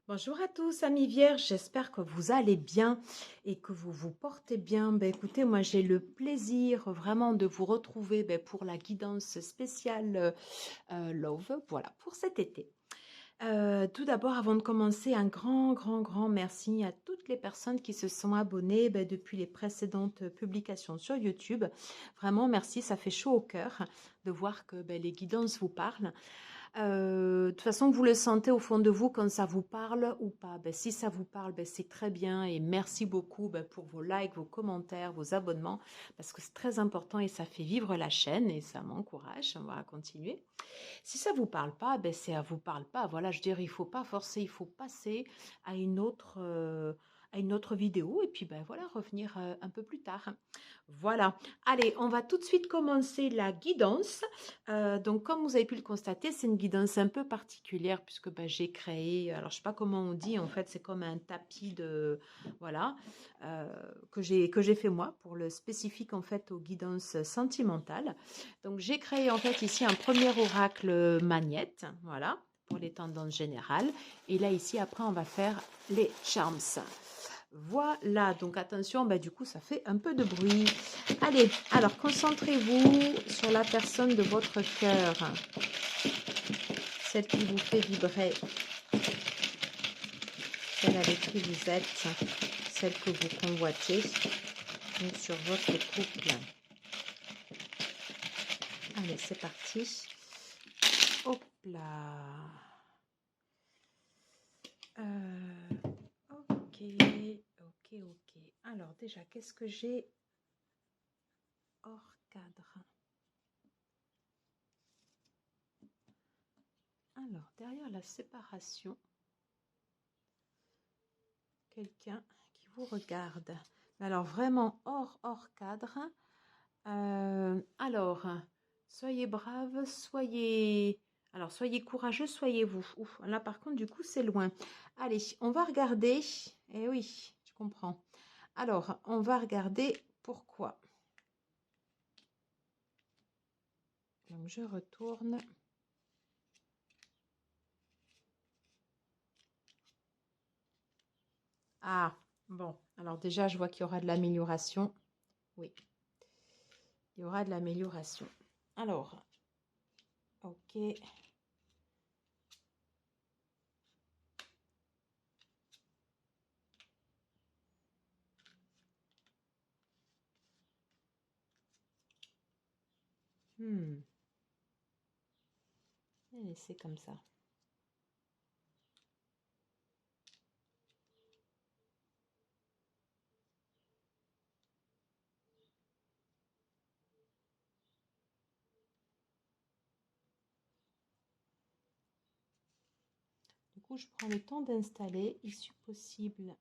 Bonjour à tous, amis vierges, j'espère que vous allez bien et que vous vous portez bien. Écoutez, moi j'ai le plaisir vraiment de vous retrouver pour la guidance spéciale Love, voilà, pour cet été. Tout d'abord, avant de commencer, un grand merci à toutes les personnes qui se sont abonnées depuis les précédentes publications sur YouTube. Vraiment, merci, ça fait chaud au cœur de voir que les guidances vous parlent. De toute façon, vous le sentez au fond de vous quand ça vous parle ou pas. Si ça vous parle, c'est très bien et merci beaucoup pour vos likes, vos commentaires, vos abonnements parce que c'est très important et ça fait vivre la chaîne et ça m'encourage. On va continuer. Si ça vous parle pas, ça vous parle pas. Voilà, je dirais, il faut pas forcer, il faut passer à une autre vidéo et puis voilà, revenir un peu plus tard. Voilà. Allez, on va tout de suite commencer la guidance. Donc, comme vous avez pu le constater, c'est une guidance un peu particulière puisque j'ai créé, alors je sais pas comment on dit, en fait, c'est comme un tapis de, voilà, que j'ai fait moi pour le spécifique en fait aux guidances sentimentales. Donc, j'ai créé en fait ici un premier oracle magnète, voilà, pour les tendances générales. Et là, ici, après, on va faire les charms. Voilà, donc attention, du coup, ça fait un peu de bruit. Allez, alors concentrez-vous sur la personne de votre cœur, celle qui vous fait vibrer, celle avec qui vous êtes, celle que vous convoitez, donc sur votre couple. Allez, c'est parti. Hop là. Ok. Alors déjà, qu'est-ce que j'ai hors cadre? Alors, derrière la séparation, quelqu'un qui vous regarde. Alors, vraiment hors cadre. Alors, soyez brave, soyez... Alors, soyez courageux, soyez vous. Ouf, là, par contre, du coup, c'est loin. Allez, on va regarder. Eh oui, je comprends. Alors, on va regarder pourquoi. Donc, je retourne. Ah, bon. Alors déjà, je vois qu'il y aura de l'amélioration. Oui, il y aura de l'amélioration. Alors, ok. Et c'est comme ça. Du coup, je prends le temps d'installer. Issue possible.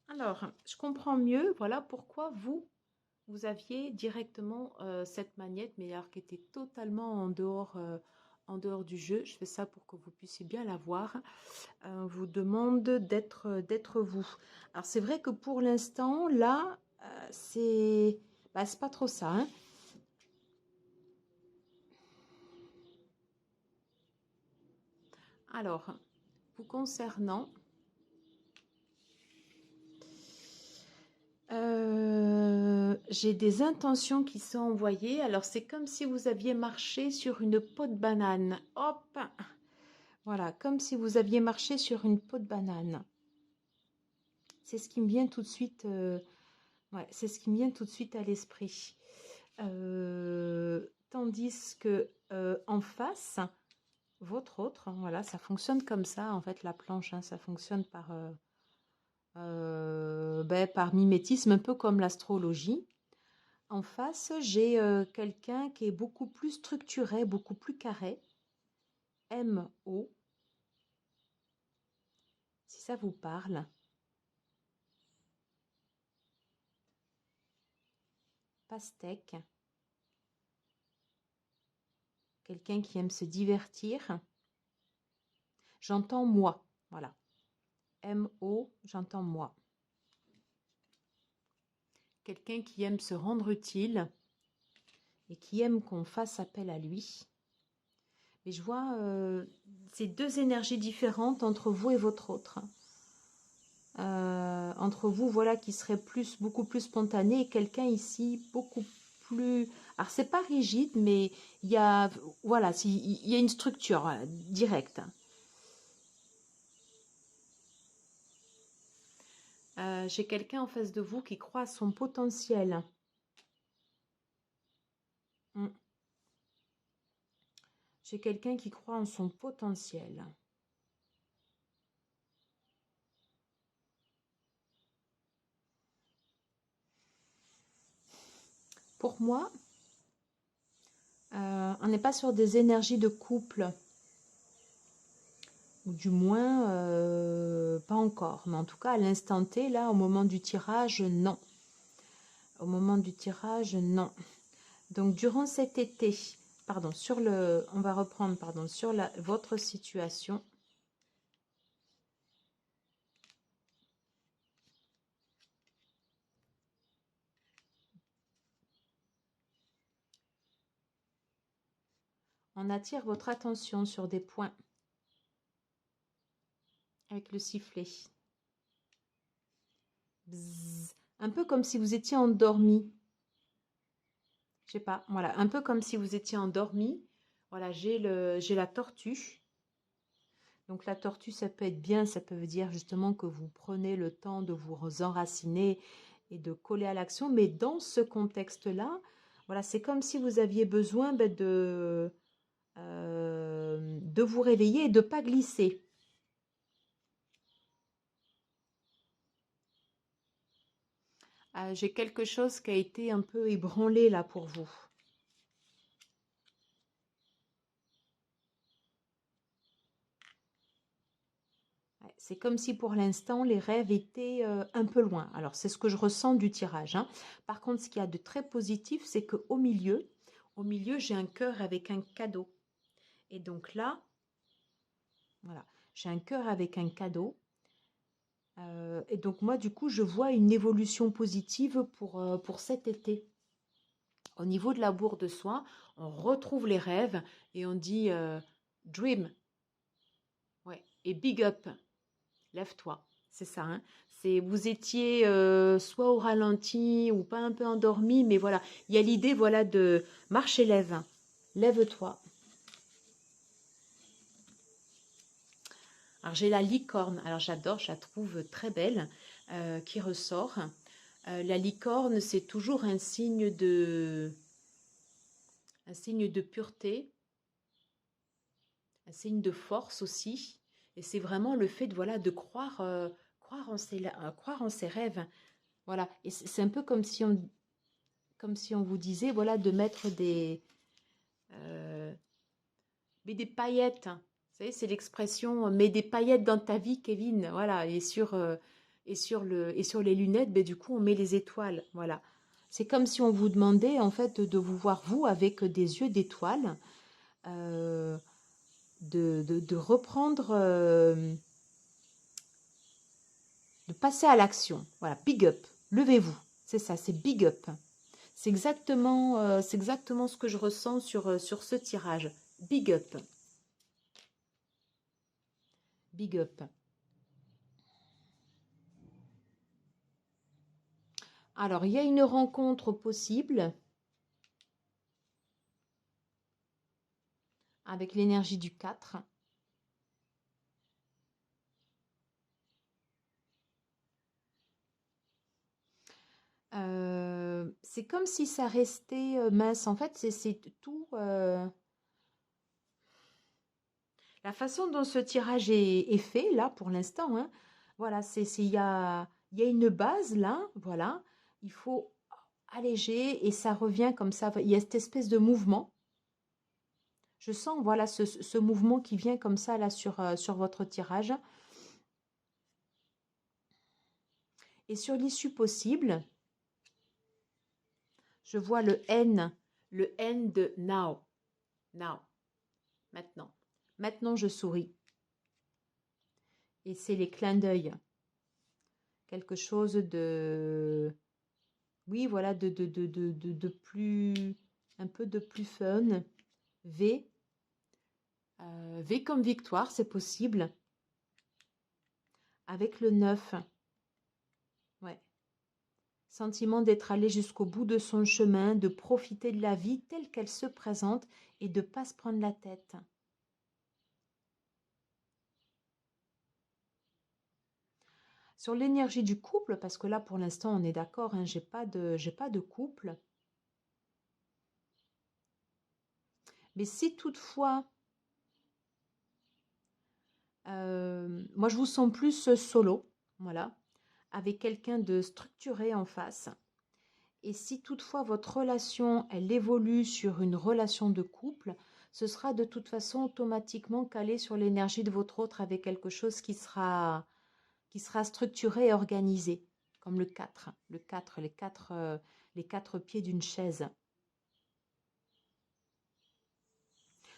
Alors, je comprends mieux, voilà pourquoi vous aviez directement cette magnète, mais alors qui était totalement en dehors du jeu. Je fais ça pour que vous puissiez bien la voir. On vous demande d'être vous. Alors, c'est vrai que pour l'instant, là, c'est pas trop ça, hein. Alors, vous concernant, j'ai des intentions qui sont envoyées. Alors, c'est comme si vous aviez marché sur une peau de banane. Hop! Voilà, comme si vous aviez marché sur une peau de banane. C'est ce qui me vient tout de suite. Ouais, c'est ce qui me vient tout de suite à l'esprit. Tandis que en face, votre autre, voilà, ça fonctionne comme ça, en fait, la planche, hein, ça fonctionne par mimétisme, un peu comme l'astrologie. En face, j'ai quelqu'un qui est beaucoup plus structuré, beaucoup plus carré. MO, si ça vous parle. Pastèque. Quelqu'un qui aime se divertir. J'entends moi, voilà. MO, j'entends moi. Quelqu'un qui aime se rendre utile et qui aime qu'on fasse appel à lui. Et je vois ces deux énergies différentes entre vous et votre autre. Entre vous, voilà, qui serait beaucoup plus spontané, et quelqu'un ici beaucoup plus. Alors c'est pas rigide, mais il y a, voilà, il y a une structure directe. J'ai quelqu'un en face de vous qui croit à son potentiel. Mm. J'ai quelqu'un qui croit en son potentiel. Pour moi, on n'est pas sur des énergies de couple, ou du moins pas encore. Mais en tout cas, à l'instant T, là, au moment du tirage, non. Au moment du tirage, non. Donc, durant cet été, pardon, on va reprendre, pardon, sur votre situation. On attire votre attention sur des points avec le sifflet. Bzzz. Un peu comme si vous étiez endormi. Je sais pas, voilà, un peu comme si vous étiez endormi. Voilà, j'ai la tortue. Donc la tortue, ça peut être bien, ça peut dire justement que vous prenez le temps de vous enraciner et de coller à l'action. Mais dans ce contexte-là, voilà, c'est comme si vous aviez besoin de vous réveiller et de ne pas glisser. J'ai quelque chose qui a été un peu ébranlé là pour vous. Ouais, c'est comme si pour l'instant les rêves étaient un peu loin. Alors c'est ce que je ressens du tirage, hein. Par contre, ce qu'il y a de très positif, c'est qu'au milieu, j'ai un cœur avec un cadeau. Et donc là, voilà, j'ai un cœur avec un cadeau. Et donc moi, du coup, je vois une évolution positive pour cet été. Au niveau de la bourre de soie, on retrouve les rêves et on dit dream, ouais, et big up, lève-toi. C'est ça, hein. Vous étiez soit au ralenti ou pas un peu endormi, mais voilà, il y a l'idée, voilà, de marcher, lève-toi. Alors j'ai la licorne, alors j'adore, je la trouve très belle, qui ressort. La licorne, c'est toujours un signe de pureté, un signe de force aussi. Et c'est vraiment le fait de, voilà, de croire en ses rêves. Voilà. Et c'est un peu comme si on vous disait, voilà, de mettre euh, des paillettes. Vous savez, c'est l'expression mets des paillettes dans ta vie, Kevin. Voilà. Et sur les lunettes, ben, du coup, on met les étoiles. Voilà. C'est comme si on vous demandait, en fait, de vous voir, vous, avec des yeux d'étoiles. Euh, de reprendre, de passer à l'action. Voilà, big up, levez-vous. C'est ça, c'est big up. C'est exactement ce que je ressens sur ce tirage. Big up. Big up. Alors, il y a une rencontre possible avec l'énergie du 4. C'est comme si ça restait mince. En fait, c'est tout. La façon dont ce tirage est fait, là, pour l'instant, hein, voilà, il y a une base, là, voilà. Il faut alléger et ça revient comme ça. Il y a cette espèce de mouvement. Je sens, voilà, ce mouvement qui vient comme ça, là, sur votre tirage. Et sur l'issue possible, je vois le N de now. Now. Maintenant. Maintenant, je souris. Et c'est les clins d'œil. Quelque chose de... Oui, voilà, de plus... Un peu de plus fun. V. V comme victoire, c'est possible. Avec le 9. Ouais. Sentiment d'être allé jusqu'au bout de son chemin, de profiter de la vie telle qu'elle se présente et de ne pas se prendre la tête. Sur l'énergie du couple, parce que là pour l'instant on est d'accord, hein, j'ai pas de couple. Mais si toutefois, moi je vous sens plus solo, voilà, avec quelqu'un de structuré en face. Et si toutefois votre relation, elle évolue sur une relation de couple, ce sera de toute façon automatiquement calé sur l'énergie de votre autre avec quelque chose qui sera structuré et organisé, comme le 4, les quatre pieds d'une chaise.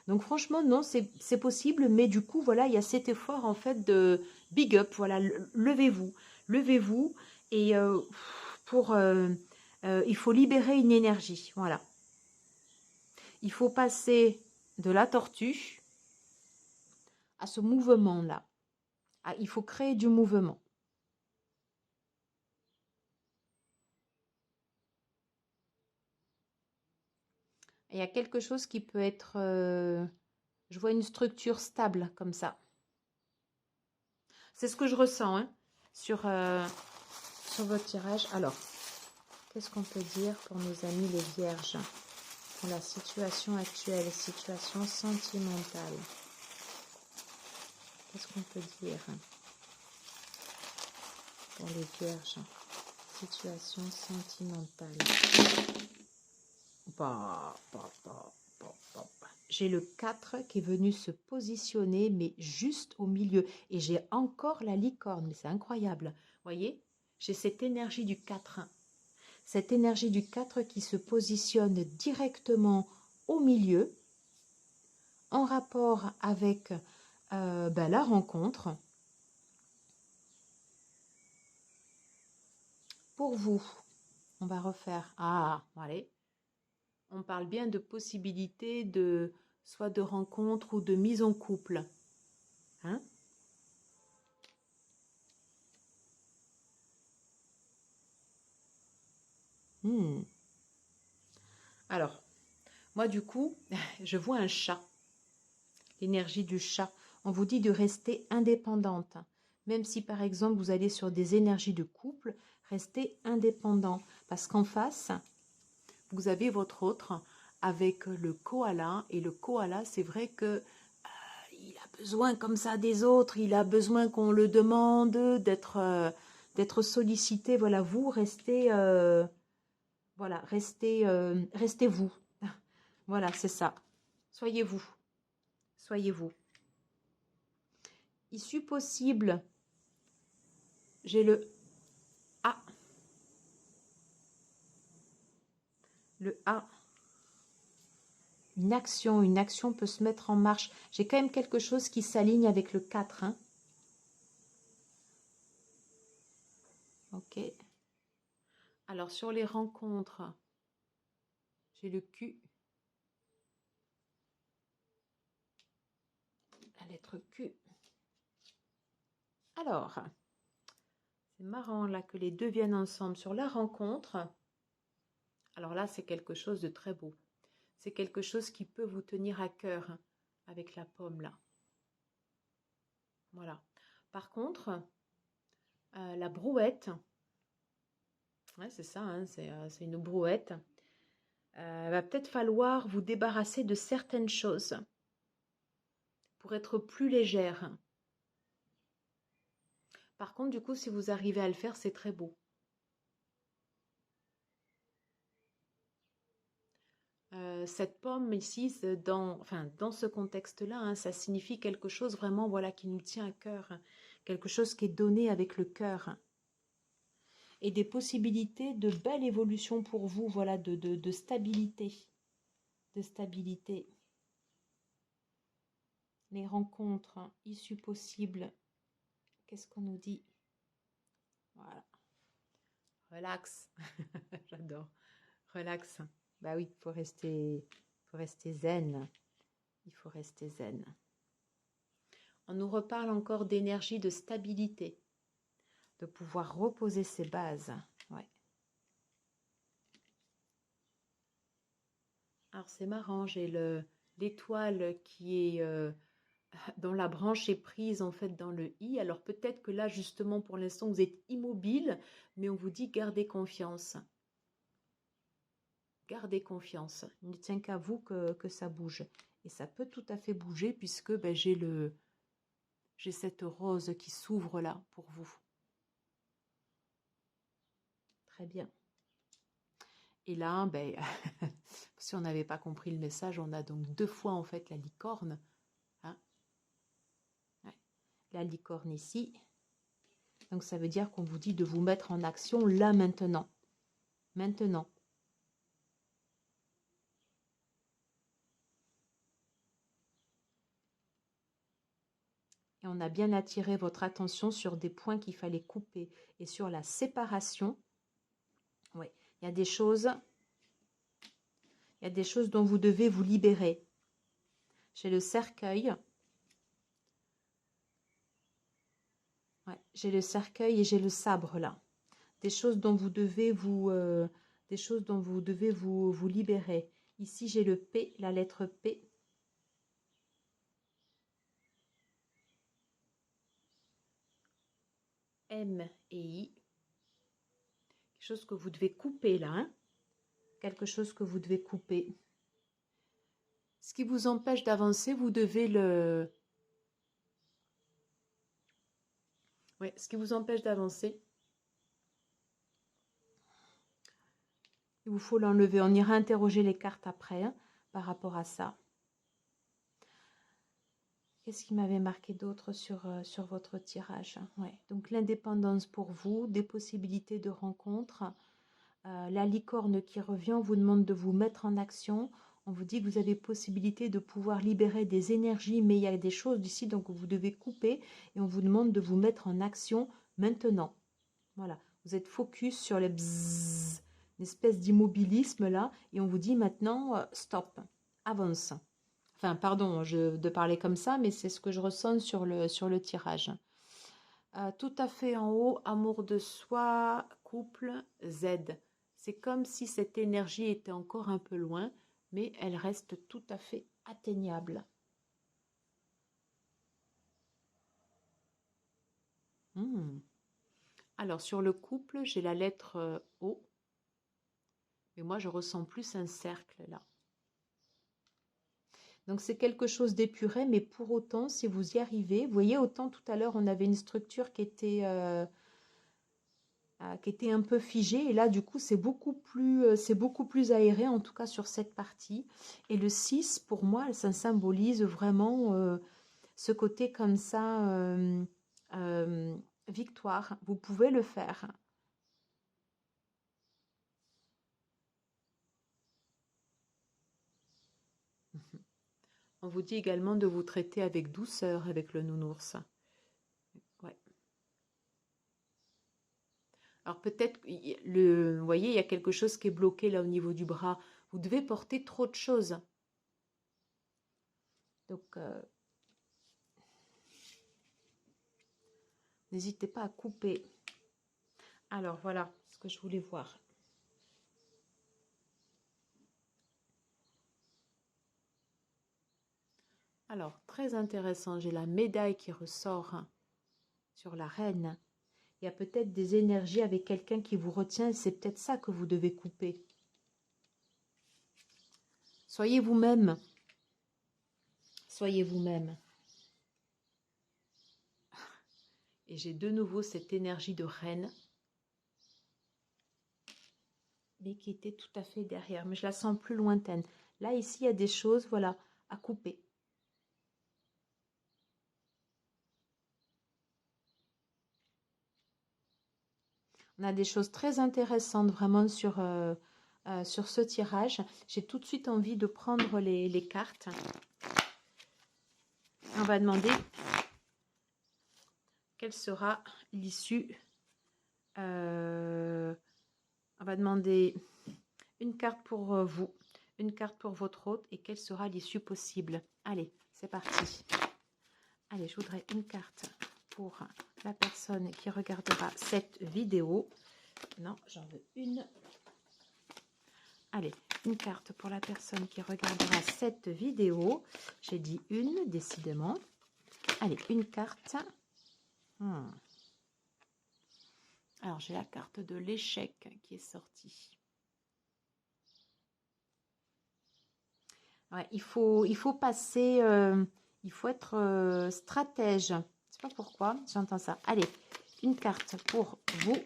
Donc franchement, non, c'est possible, mais du coup, voilà, il y a cet effort en fait de big up, voilà, levez-vous, levez-vous, et il faut libérer une énergie, voilà. Il faut passer de la tortue à ce mouvement-là. Ah, il faut créer du mouvement. Il y a quelque chose qui peut être... je vois une structure stable comme ça. C'est ce que je ressens hein, sur votre tirage. Alors, qu'est-ce qu'on peut dire pour nos amis les vierges? Pour la situation actuelle, situation sentimentale. Qu'est-ce qu'on peut dire pour les vierges? Situation sentimentale. J'ai le 4 qui est venu se positionner, mais juste au milieu. Et j'ai encore la licorne, mais c'est incroyable. Vous voyez, j'ai cette énergie du 4. Cette énergie du 4 qui se positionne directement au milieu, en rapport avec la rencontre. Pour vous, on va refaire. Ah, allez. On parle bien de possibilités de soit de rencontre ou de mise en couple. Hein? Alors, moi du coup, je vois un chat. L'énergie du chat. On vous dit de rester indépendante. Même si par exemple vous allez sur des énergies de couple, restez indépendant. Parce qu'en face, vous avez votre autre avec le koala. Et le koala, c'est vrai que il a besoin comme ça des autres. Il a besoin qu'on le demande, d'être sollicité. Voilà, vous restez, voilà, restez vous. Voilà, c'est ça. Soyez vous. Soyez vous. Issue possible. J'ai le A. Le A. Une action peut se mettre en marche. J'ai quand même quelque chose qui s'aligne avec le 4. Hein. Ok. Alors, sur les rencontres, j'ai le Q. La lettre Q. Alors, c'est marrant là que les deux viennent ensemble. Sur la rencontre, alors là, c'est quelque chose de très beau. C'est quelque chose qui peut vous tenir à cœur hein, avec la pomme là. Voilà. Par contre, la brouette, ouais, c'est ça, hein, c'est une brouette. Va peut-être falloir vous débarrasser de certaines choses pour être plus légère. Par contre, du coup, si vous arrivez à le faire, c'est très beau. Cette pomme ici, dans ce contexte-là, hein, ça signifie quelque chose vraiment voilà, qui nous tient à cœur, hein, quelque chose qui est donné avec le cœur. Hein, et des possibilités de belle évolution pour vous, voilà, de stabilité. De stabilité. Les rencontres, hein, issues possibles. Qu'est-ce qu'on nous dit? Voilà. Relax. J'adore. Relax. Bah oui, faut rester zen. Il faut rester zen. On nous reparle encore d'énergie, de stabilité, de pouvoir reposer ses bases. Ouais. Alors c'est marrant, j'ai l'étoile qui est dont la branche est prise en fait dans le i. Alors peut-être que là justement pour l'instant vous êtes immobile, mais on vous dit gardez confiance. Gardez confiance. Il ne tient qu'à vous que ça bouge. Et ça peut tout à fait bouger puisque ben, j'ai cette rose qui s'ouvre là pour vous. Très bien. Et là, ben, si on n'avait pas compris le message, on a donc 2 fois en fait la licorne. Hein, ouais. La licorne ici. Donc ça veut dire qu'on vous dit de vous mettre en action là maintenant. Maintenant. Et on a bien attiré votre attention sur des points qu'il fallait couper et sur la séparation. Oui, il y a des choses dont vous devez vous libérer. J'ai le cercueil. Ouais, j'ai le cercueil et j'ai le sabre là. Des choses dont vous devez vous vous libérer. Ici, j'ai le P, la lettre P. M et I. Quelque chose que vous devez couper là. Hein, quelque chose que vous devez couper. Ce qui vous empêche d'avancer, vous devez le... Oui, ce qui vous empêche d'avancer, il vous faut l'enlever. On ira interroger les cartes après hein, par rapport à ça. Qu'est-ce qui m'avait marqué d'autre sur votre tirage? Ouais. Donc l'indépendance pour vous, des possibilités de rencontre. La licorne qui revient, on vous demande de vous mettre en action. On vous dit que vous avez possibilité de pouvoir libérer des énergies, mais il y a des choses d'ici, donc vous devez couper. Et on vous demande de vous mettre en action maintenant. Voilà, vous êtes focus sur les bzzz, une espèce d'immobilisme là. Et on vous dit maintenant, stop, avance. Enfin, pardon de parler comme ça, mais c'est ce que je ressens sur le tirage. Tout à fait en haut, amour de soi, couple, Z. C'est comme si cette énergie était encore un peu loin, mais elle reste tout à fait atteignable. Alors, sur le couple, j'ai la lettre O, mais moi, je ressens plus un cercle là. Donc, c'est quelque chose d'épuré, mais pour autant, si vous y arrivez, vous voyez, autant tout à l'heure, on avait une structure qui était un peu figée, et là, du coup, c'est beaucoup plus aéré, en tout cas sur cette partie. Et le 6, pour moi, ça symbolise vraiment ce côté comme ça, victoire. Vous pouvez le faire. On vous dit également de vous traiter avec douceur avec le nounours. Ouais. Alors peut-être, vous voyez, il y a quelque chose qui est bloqué là au niveau du bras. Vous devez porter trop de choses. Donc, n'hésitez pas à couper. Alors voilà ce que je voulais voir. Alors, très intéressant, j'ai la médaille qui ressort sur la reine. Il y a peut-être des énergies avec quelqu'un qui vous retient et c'est peut-être ça que vous devez couper. Soyez vous-même. Soyez vous-même. Et j'ai de nouveau cette énergie de reine, mais qui était tout à fait derrière. Mais je la sens plus lointaine. Là, ici, il y a des choses, voilà, à couper. On a des choses très intéressantes vraiment sur ce tirage. J'ai tout de suite envie de prendre les cartes. On va demander quelle sera l'issue. On va demander une carte pour vous, une carte pour votre hôte et quelle sera l'issue possible. Allez, c'est parti. Allez, je voudrais une carte pour la personne qui regardera cette vidéo. Non, j'en veux une. Allez, une carte pour la personne qui regardera cette vidéo. J'ai dit une, décidément. Allez, une carte. Alors, j'ai la carte de l'échec qui est sortie. Ouais, il faut passer, il faut être stratège. Je ne sais pas pourquoi, j'entends ça. Allez, une carte pour vous.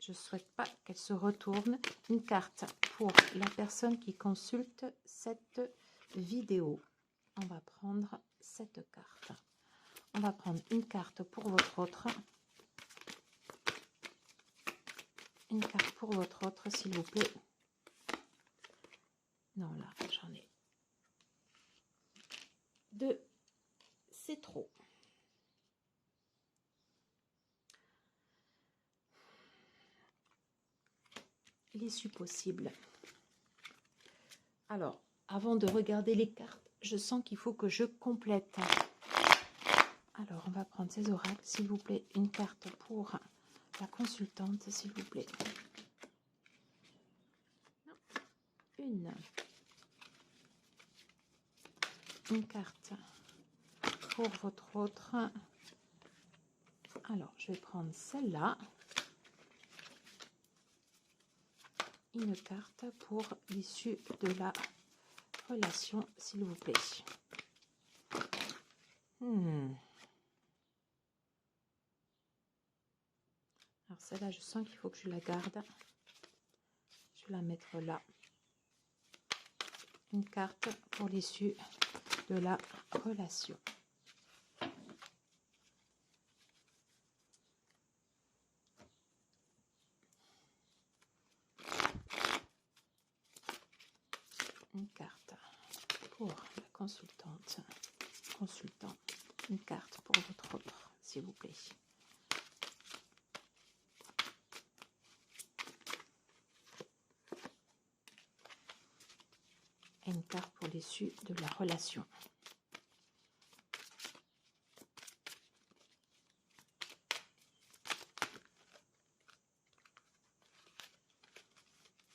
Je ne souhaite pas qu'elle se retourne. Une carte pour la personne qui consulte cette vidéo. On va prendre cette carte. On va prendre une carte pour votre autre. Une carte pour votre autre, s'il vous plaît. Non, là, j'en ai deux. C'est trop. L'issue possible. Alors, avant de regarder les cartes, je sens qu'il faut que je complète. Alors, on va prendre ces oracles, s'il vous plaît. Une carte pour la consultante, s'il vous plaît. Une carte pour votre autre. Alors, je vais prendre celle-là. Une carte pour l'issue de la relation, s'il vous plaît. Alors celle-là, je sens qu'il faut que je la garde. Je vais la mettre là. Une carte pour l'issue de la relation. Une carte pour la consultante. Consultant. Une carte pour votre autre, s'il vous plaît. Et une carte pour l'issue de la relation.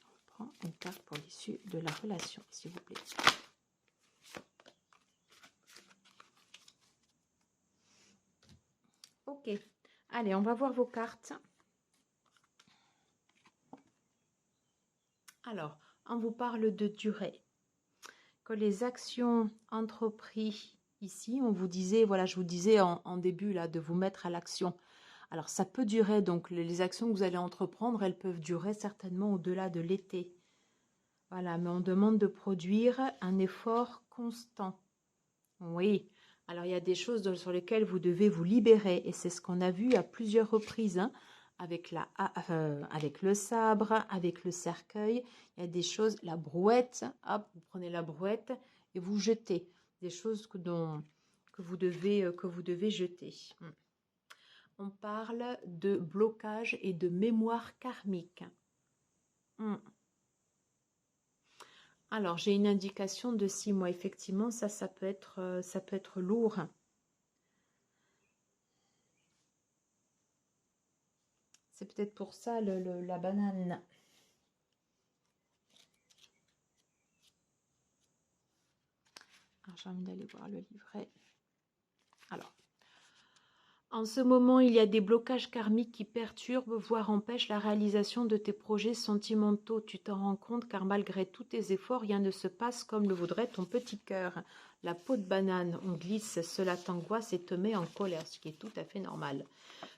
On prend une carte pour l'issue de la relation, s'il vous plaît. Ok. Allez, on va voir vos cartes. Alors, on vous parle de durée. Que les actions entreprises ici, on vous disait, voilà, je vous disais en début là, de vous mettre à l'action. Alors, ça peut durer, donc les actions que vous allez entreprendre, elles peuvent durer certainement au-delà de l'été. Voilà, mais on demande de produire un effort constant. Oui, alors il y a des choses sur lesquelles vous devez vous libérer, et c'est ce qu'on a vu à plusieurs reprises, hein, avec le sabre, avec le cercueil. Il y a des choses, la brouette, hop, vous prenez la brouette et vous jetez. Des choses que vous devez jeter. On parle de blocage et de mémoire karmique. Alors, j'ai une indication de 6 mois. Effectivement, ça peut être lourd. C'est peut-être pour ça la banane. Alors, j'ai envie d'aller voir le livret. Alors, en ce moment, il y a des blocages karmiques qui perturbent, voire empêchent la réalisation de tes projets sentimentaux. Tu t'en rends compte car malgré tous tes efforts, rien ne se passe comme le voudrait ton petit cœur. La peau de banane, on glisse, cela t'angoisse et te met en colère, ce qui est tout à fait normal.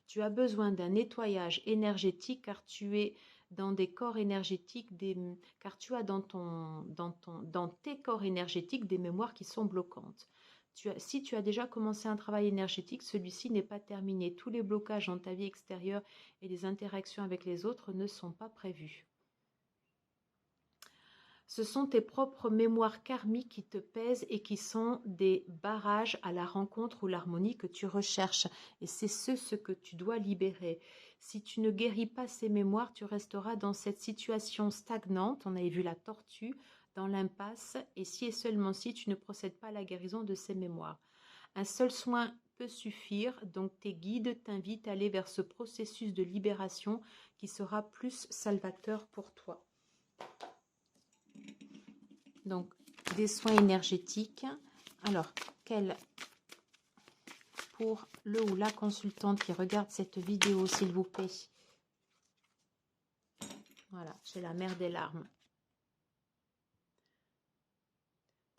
Tu as besoin d'un nettoyage énergétique car tu es dans des corps énergétiques, car tu as dans tes corps énergétiques des mémoires qui sont bloquantes. Si tu as déjà commencé un travail énergétique, celui-ci n'est pas terminé. Tous les blocages dans ta vie extérieure et les interactions avec les autres ne sont pas prévus. Ce sont tes propres mémoires karmiques qui te pèsent et qui sont des barrages à la rencontre ou l'harmonie que tu recherches. Et c'est ce que tu dois libérer. Si tu ne guéris pas ces mémoires, tu resteras dans cette situation stagnante. On avait vu la tortue, dans l'impasse. Et si et seulement si tu ne procèdes pas à la guérison de ces mémoires. Un seul soin peut suffire, donc tes guides t'invitent à aller vers ce processus de libération qui sera plus salvateur pour toi. Donc, des soins énergétiques. Alors, quel pour le ou la consultante qui regarde cette vidéo, s'il vous plaît. Voilà, j'ai la mer des larmes.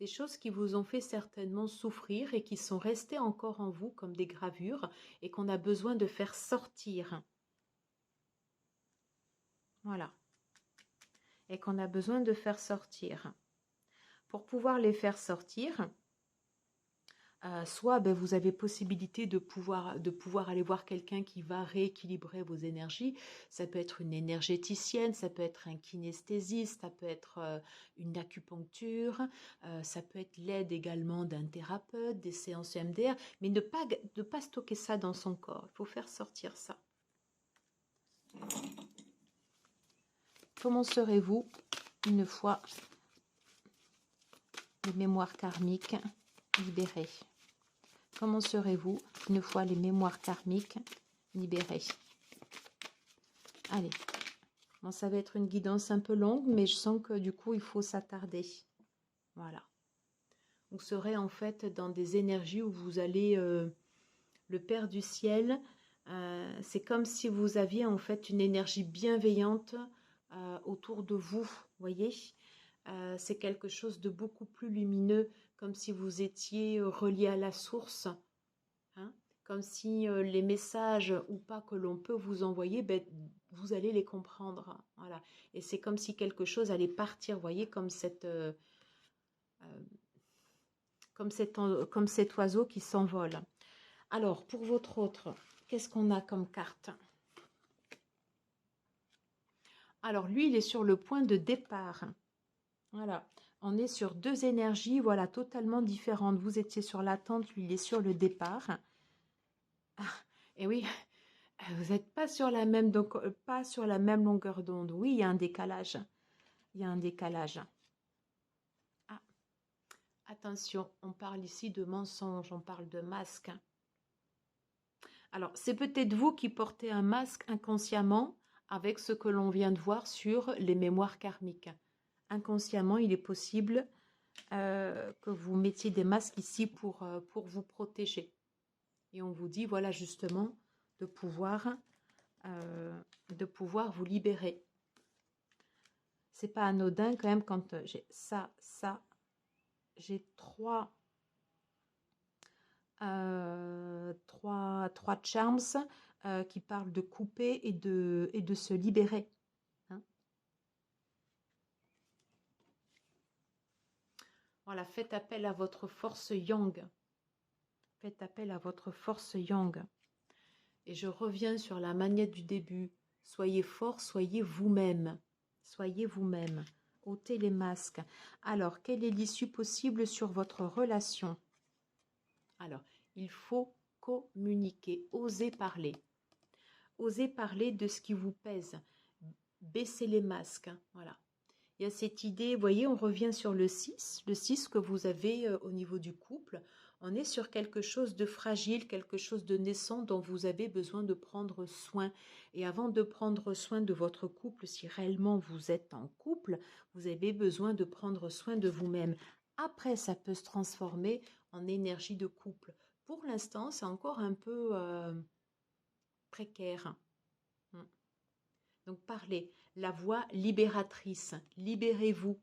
Des choses qui vous ont fait certainement souffrir et qui sont restées encore en vous comme des gravures et qu'on a besoin de faire sortir. Voilà. Et qu'on a besoin de faire sortir. Pour pouvoir les faire sortir, soit vous avez possibilité de pouvoir aller voir quelqu'un qui va rééquilibrer vos énergies. Ça peut être une énergéticienne, ça peut être un kinesthésiste, ça peut être une acupuncture, ça peut être l'aide également d'un thérapeute, des séances EMDR, mais ne pas stocker ça dans son corps. Il faut faire sortir ça. Comment serez-vous une fois les mémoires karmiques libérées? Comment serez-vous une fois les mémoires karmiques libérées? Allez, bon, ça va être une guidance un peu longue, mais je sens que du coup, il faut s'attarder. Voilà. Vous serez en fait dans des énergies où vous allez, le Père du ciel, c'est comme si vous aviez en fait une énergie bienveillante autour de vous, voyez. C'est quelque chose de beaucoup plus lumineux, comme si vous étiez relié à la source, hein, comme si les messages ou pas que l'on peut vous envoyer, vous allez les comprendre. Voilà. Et c'est comme si quelque chose allait partir, vous voyez, comme cet oiseau qui s'envole. Alors, pour votre autre, qu'est-ce qu'on a comme carte? Alors, lui, il est sur le point de départ. Voilà, on est sur deux énergies, voilà, totalement différentes. Vous étiez sur l'attente, lui, il est sur le départ. Ah, et oui, vous n'êtes pas sur la même, donc pas sur la même longueur d'onde. Oui, il y a un décalage. Il y a un décalage. Ah, attention, on parle ici de mensonge, on parle de masque. Alors, c'est peut-être vous qui portez un masque inconsciemment avec ce que l'on vient de voir sur les mémoires karmiques. Inconsciemment, il est possible que vous mettiez des masques ici pour vous protéger. Et on vous dit, voilà, justement, de pouvoir vous libérer. C'est pas anodin quand même quand j'ai ça, j'ai trois charms qui parlent de couper et de se libérer. Hein. Voilà, faites appel à votre force yang. Faites appel à votre force yang. Et je reviens sur la manette du début. Soyez fort, soyez vous-même. Soyez vous-même. Ôtez les masques. Alors, quelle est l'issue possible sur votre relation? Alors, il faut communiquer, oser parler. Osez parler de ce qui vous pèse. Baissez les masques. Voilà. Il y a cette idée, vous voyez, on revient sur le 6 que vous avez au niveau du couple. On est sur quelque chose de fragile, quelque chose de naissant dont vous avez besoin de prendre soin. Et avant de prendre soin de votre couple, si réellement vous êtes en couple, vous avez besoin de prendre soin de vous-même. Après, ça peut se transformer en énergie de couple. Pour l'instant, c'est encore un peu précaire. Donc parlez, la voix libératrice, libérez-vous.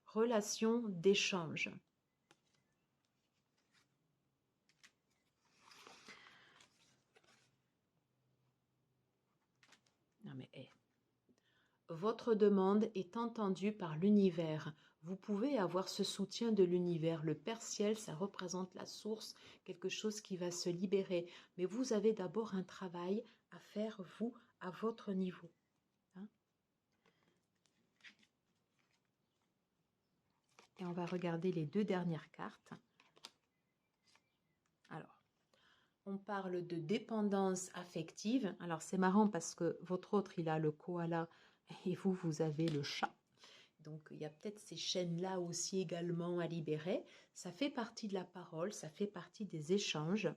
Relation d'échange. Non mais, votre demande est entendue par l'univers. Vous pouvez avoir ce soutien de l'univers. Le Père Ciel, ça représente la source, quelque chose qui va se libérer. Mais vous avez d'abord un travail à faire, vous, à votre niveau. Hein? Et on va regarder les deux dernières cartes. Alors, on parle de dépendance affective. Alors, c'est marrant parce que votre autre, il a le koala et vous, vous avez le chat. Donc, il y a peut-être ces chaînes-là aussi également à libérer. Ça fait partie de la parole, ça fait partie des échanges.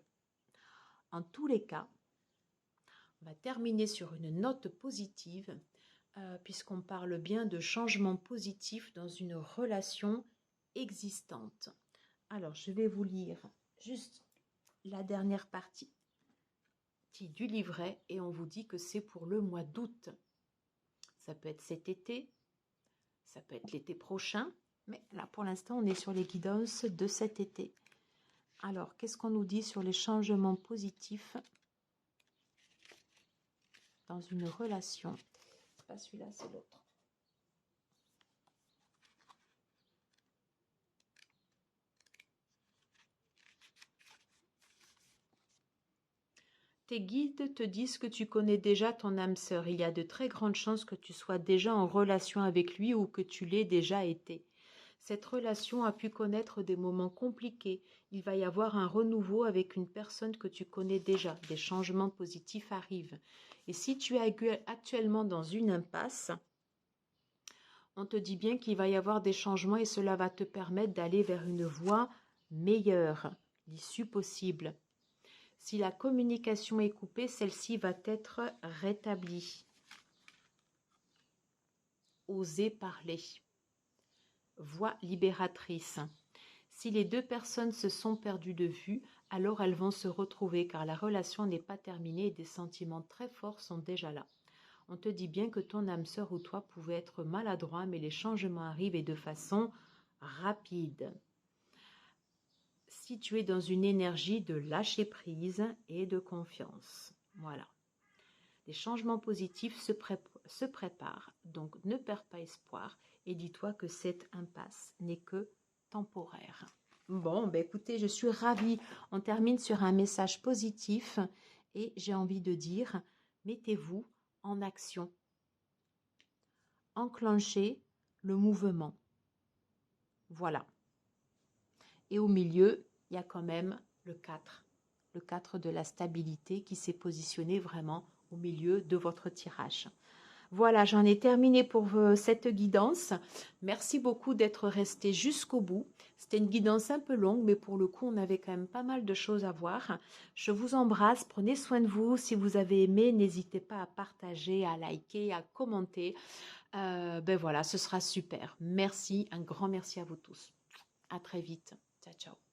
En tous les cas, on va terminer sur une note positive, puisqu'on parle bien de changement positif dans une relation existante. Alors, je vais vous lire juste la dernière partie du livret et on vous dit que c'est pour le mois d'août. Ça peut être cet été, ça peut être l'été prochain, mais là pour l'instant on est sur les guidances de cet été. Alors, qu'est-ce qu'on nous dit sur les changements positifs dans une relation? C'est pas celui-là, c'est l'autre. Tes guides te disent que tu connais déjà ton âme sœur. Il y a de très grandes chances que tu sois déjà en relation avec lui ou que tu l'aies déjà été. Cette relation a pu connaître des moments compliqués. Il va y avoir un renouveau avec une personne que tu connais déjà. Des changements positifs arrivent. Et si tu es actuellement dans une impasse, on te dit bien qu'il va y avoir des changements et cela va te permettre d'aller vers une voie meilleure, l'issue possible. Si la communication est coupée, celle-ci va être rétablie. Osez parler. Voie libératrice. Si les deux personnes se sont perdues de vue, alors elles vont se retrouver car la relation n'est pas terminée et des sentiments très forts sont déjà là. On te dit bien que ton âme sœur ou toi pouvait être maladroit, mais les changements arrivent et de façon rapide. Si tu es dans une énergie de lâcher prise et de confiance. Voilà. Les changements positifs se préparent, donc ne perds pas espoir et dis-toi que cette impasse n'est que temporaire. Bon, ben écoutez, je suis ravie. On termine sur un message positif et j'ai envie de dire, mettez-vous en action. Enclenchez le mouvement. Voilà. Et au milieu, il y a quand même le 4. Le 4 de la stabilité qui s'est positionné vraiment au milieu de votre tirage. Voilà, j'en ai terminé pour cette guidance. Merci beaucoup d'être resté jusqu'au bout. C'était une guidance un peu longue, mais pour le coup, on avait quand même pas mal de choses à voir. Je vous embrasse, prenez soin de vous. Si vous avez aimé, n'hésitez pas à partager, à liker, à commenter. Ben voilà, ce sera super. Merci, un grand merci à vous tous. À très vite. Ciao, ciao.